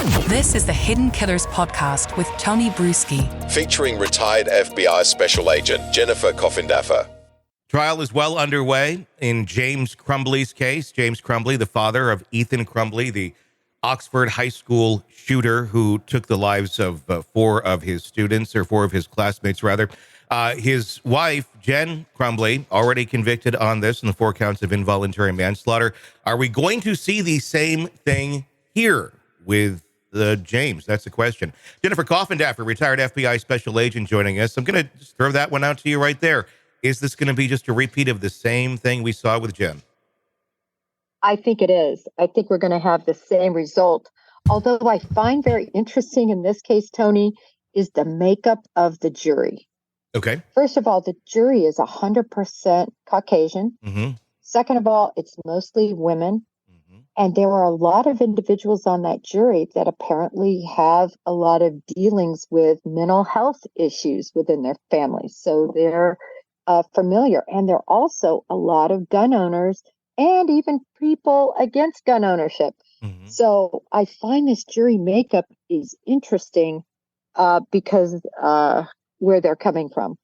This is the Hidden Killers podcast with Tony Brueski, featuring retired FBI Special Agent Jennifer Coffindaffer. Trial is well underway in James Crumbly's case. James Crumbly, the father of Ethan Crumbley, the Oxford High School shooter who took the lives of four of his classmates, rather. His wife, Jen Crumbly, already convicted on this in the 4 counts of involuntary manslaughter. Are we going to see the same thing here with James? That's the question. Jennifer Coffindaffer, retired FBI Special Agent, joining us. I'm going to just throw that one out to you right there. Is this going to be just a repeat of the same thing we saw with Jen? I think it is. I think we're going to have the same result. Although I find very interesting in this case, Tony, is the makeup of the jury. Okay. First of all, the jury is 100% Caucasian. Mm-hmm. Second of all, it's mostly women. Mm-hmm. And there are a lot of individuals on that jury that apparently have a lot of dealings with mental health issues within their families. So they're familiar. And there are also a lot of gun owners and even people against gun ownership. Mm-hmm. So I find this jury makeup is interesting because where they're coming from.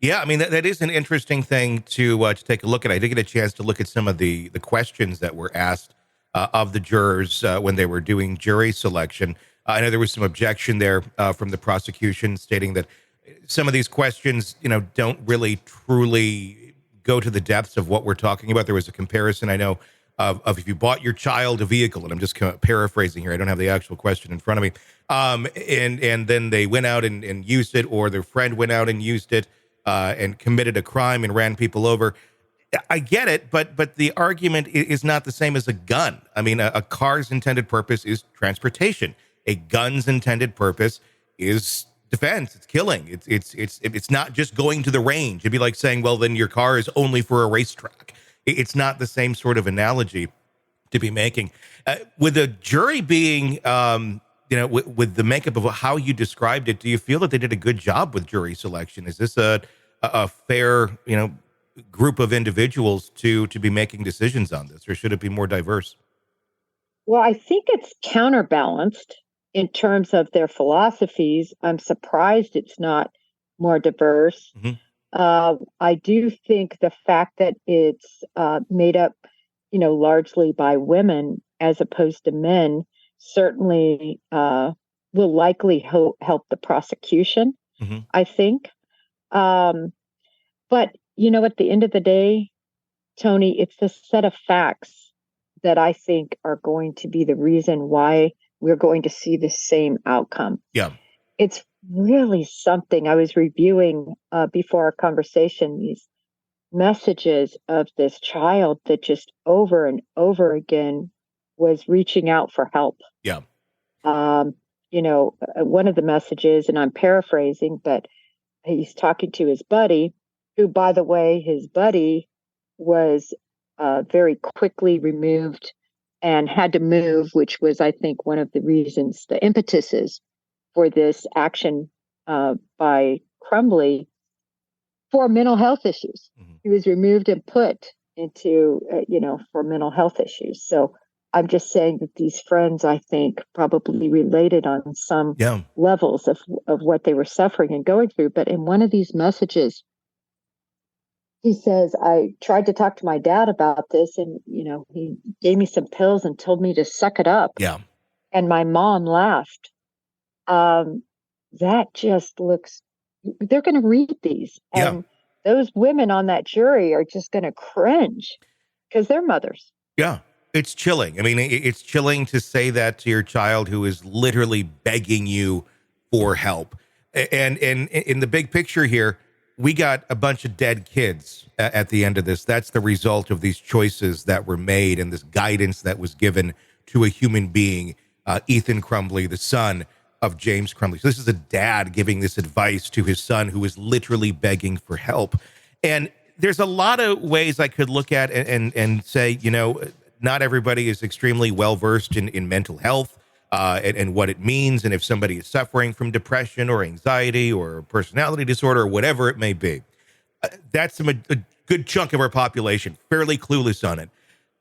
Yeah, I mean, that is an interesting thing to take a look at. I did get a chance to look at some of the questions that were asked of the jurors when they were doing jury selection. I know there was some objection there from the prosecution stating that some of these questions, don't really truly go to the depths of what we're talking about. There was a comparison, I know, of if you bought your child a vehicle, and I'm just paraphrasing here. I don't have the actual question in front of me. And then they went out and used it, or their friend went out and used it and committed a crime and ran people over. I get it, but the argument is not the same as a gun. I mean, a car's intended purpose is transportation. A gun's intended purpose is defense. It's killing. It's not just going to the range. It'd be like saying, well, then your car is only for a racetrack. It's not the same sort of analogy to be making. With the jury being, with the makeup of how you described it, do you feel that they did a good job with jury selection? Is this a fair, group of individuals to be making decisions on this, or should it be more diverse? Well, I think it's counterbalanced in terms of their philosophies. I'm surprised it's not more diverse. Mm-hmm. I do think the fact that it's made up, largely by women as opposed to men certainly will likely help the prosecution, mm-hmm. I think. But, at the end of the day, Tony, it's the set of facts that I think are going to be the reason why we're going to see the same outcome. Yeah. It's really something. I was reviewing before our conversation these messages of this child that just over and over again was reaching out for help. Yeah. One of the messages, and I'm paraphrasing, but he's talking to his buddy, who, by the way, his buddy was very quickly removed and had to move, which was, I think, one of the reasons, the impetuses for this action by Crumbley for mental health issues. Mm-hmm. He was removed and put into, for mental health issues. So I'm just saying that these friends, I think, probably related on some levels of what they were suffering and going through. But in one of these messages, he says, I tried to talk to my dad about this, and, he gave me some pills and told me to suck it up. Yeah. And my mom laughed. That just looks, they're going to read these. And those women on that jury are just going to cringe because they're mothers. Yeah. It's chilling. I mean, it's chilling to say that to your child who is literally begging you for help. And in the big picture here, we got a bunch of dead kids at the end of this. That's the result of these choices that were made and this guidance that was given to a human being, Ethan Crumbley, the son of James Crumbly. So this is a dad giving this advice to his son who is literally begging for help. And there's a lot of ways I could look at and say, not everybody is extremely well-versed in mental health and what it means. And if somebody is suffering from depression or anxiety or personality disorder or whatever it may be, that's a good chunk of our population, fairly clueless on it.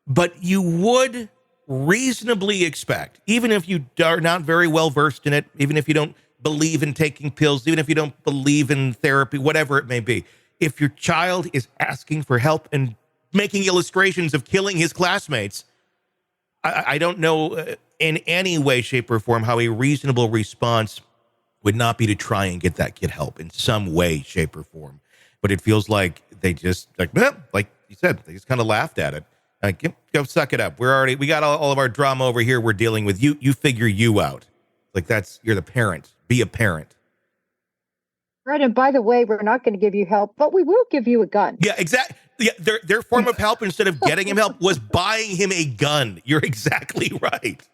But you would reasonably expect, even if you are not very well versed in it, even if you don't believe in taking pills, even if you don't believe in therapy, whatever it may be, if your child is asking for help and making illustrations of killing his classmates, I don't know in any way, shape, or form how a reasonable response would not be to try and get that kid help in some way, shape, or form. But it feels like they just, like you said, they just kind of laughed at it. Like, go suck it up. We got all of our drama over here. We're dealing with you. You figure you out. Like, you're the parent. Be a parent. Right. And by the way, we're not going to give you help, but we will give you a gun. Yeah, exactly. Yeah, their form of help, instead of getting him help, was buying him a gun. You're exactly right.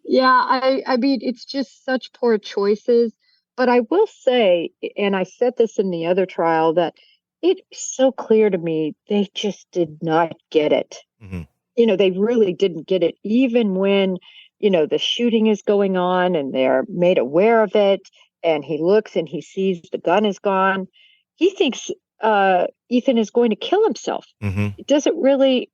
Yeah, I mean, it's just such poor choices. But I will say, and I said this in the other trial, that it's so clear to me they just did not get it. Mm-hmm. They really didn't get it, even when, the shooting is going on and they're made aware of it. And he looks and he sees the gun is gone. He thinks Ethan is going to kill himself. Mm-hmm. It doesn't really,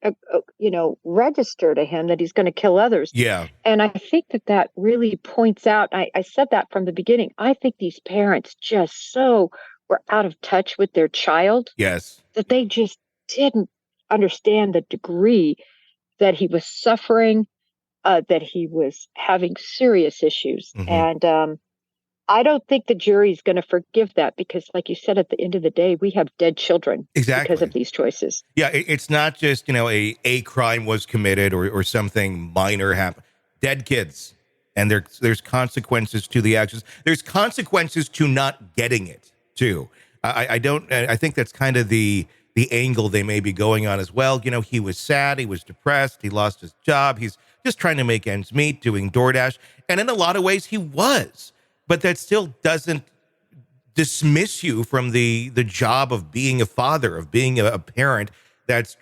register to him that he's going to kill others. Yeah. And I think that really points out, I said that from the beginning, I think these parents just were out of touch with their child. Yes. That they just didn't understand the degree that he was suffering, that he was having serious issues. Mm-hmm. And I don't think the jury is going to forgive that because, like you said, at the end of the day, we have dead children because of these choices. Yeah, it's not just, a crime was committed or something minor happened. Dead kids. And there's consequences to the actions. There's consequences to not getting it, too. I think that's kind of the angle they may be going on as well. He was sad. He was depressed. He lost his job. He's just trying to make ends meet, doing DoorDash. And in a lot of ways, he was. But that still doesn't dismiss you from the job of being a father, of being a parent that's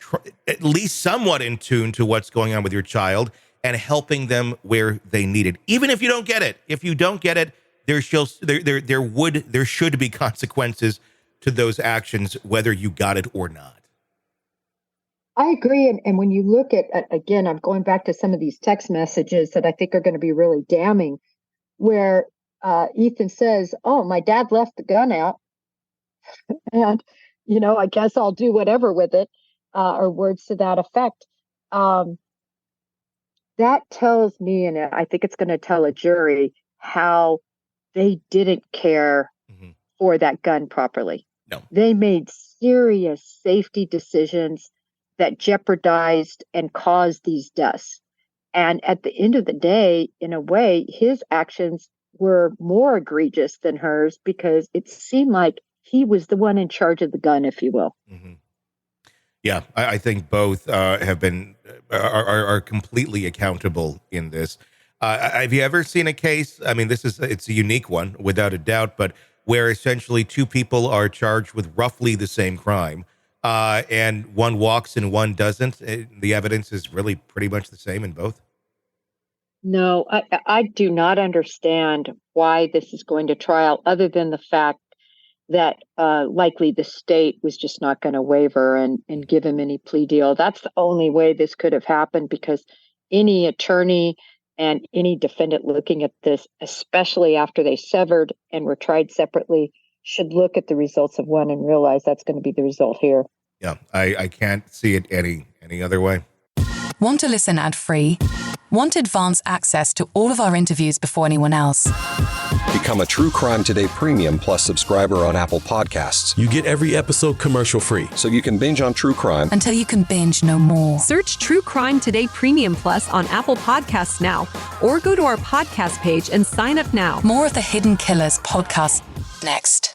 at least somewhat in tune to what's going on with your child and helping them where they need it. Even if you don't get it. If you don't get it, there should be consequences to those actions, whether you got it or not. I agree. And when you look at, again, I'm going back to some of these text messages that I think are going to be really damning, where Ethan says, "Oh, my dad left the gun out, and I guess I'll do whatever with it," or words to that effect. That tells me, and I think it's going to tell a jury, how they didn't care for that gun properly. No, they made serious safety decisions that jeopardized and caused these deaths. And at the end of the day, in a way, his actions were more egregious than hers because it seemed like he was the one in charge of the gun, if you will. Mm-hmm. Yeah, I think both have been are completely accountable in this. Have you ever seen a case? I mean, it's a unique one without a doubt, but where essentially two people are charged with roughly the same crime, and one walks and one doesn't. The evidence is really pretty much the same in both. No, I do not understand why this is going to trial, other than the fact that likely the state was just not going to waver and give him any plea deal. That's the only way this could have happened, because any attorney and any defendant looking at this, especially after they severed and were tried separately, should look at the results of one and realize that's going to be the result here. Yeah, I can't see it any other way. Want to listen ad-free? Want advanced access to all of our interviews before anyone else? Become a True Crime Today Premium Plus subscriber on Apple Podcasts. You get every episode commercial-free. So you can binge on true crime until you can binge no more. Search True Crime Today Premium Plus on Apple Podcasts now, or go to our podcast page and sign up now. More of the Hidden Killers podcast next.